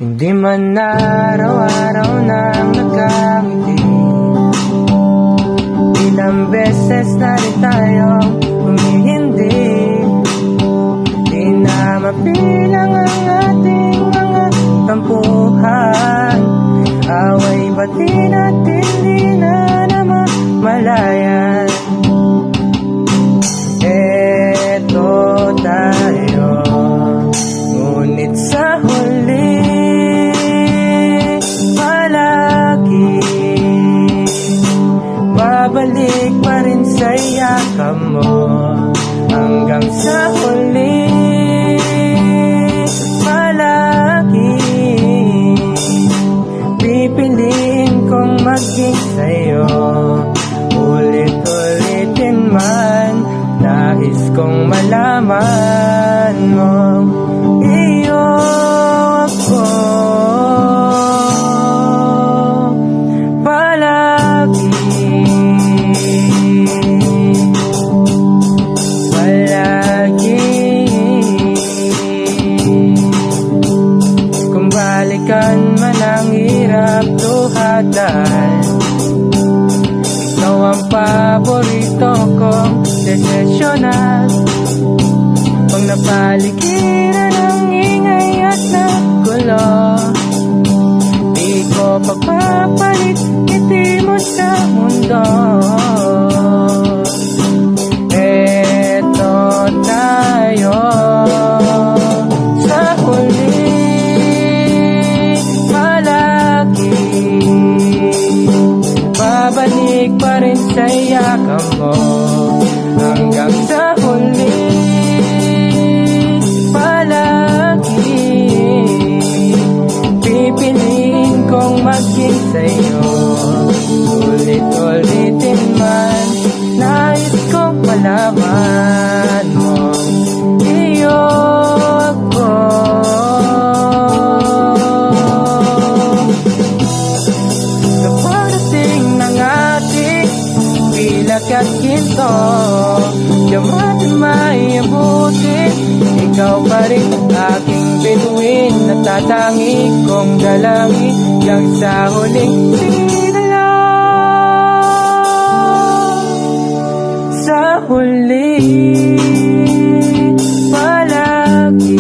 Hindi man araw-araw nang nagkamiti. Ilang beses na rin tayong humihindi. Di na mapilang ang ating mga tampuhan. Away bati natin di na namamalayan. Eto tayo, ngunit sa huli palagi babalik pa rin sa yakap mo. Hanggang sa huli palagi pipiliin kong maging sa'yo. Ulit-ulitin man, nais kong malaman mo, iyo ako palagi. Palagi. Kung balikan man ang hirap tuhadan, ikaw ang paborito kong desisyonan. Pag napaligiran ng ingay at nagulo, di ko pagpapalit ngiti mo sa mundo. Eto tayo sa huli palagi babalik pa rin sa yakap mo. Hanggang sa huli palagi pipiliin kong maging sa'yo. Ulit-ulitin man, nais kong malaman mo, iyo ako. Kaparating ng ating pilak at ginto, diyaman may abutin, ikaw pa rin aking bituin. Natatangi kong dalangin hanggang sa huling sinala. Sa huli palagi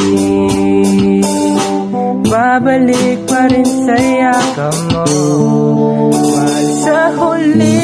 babalik pa rin sa yakap mo. Mahal, sa huli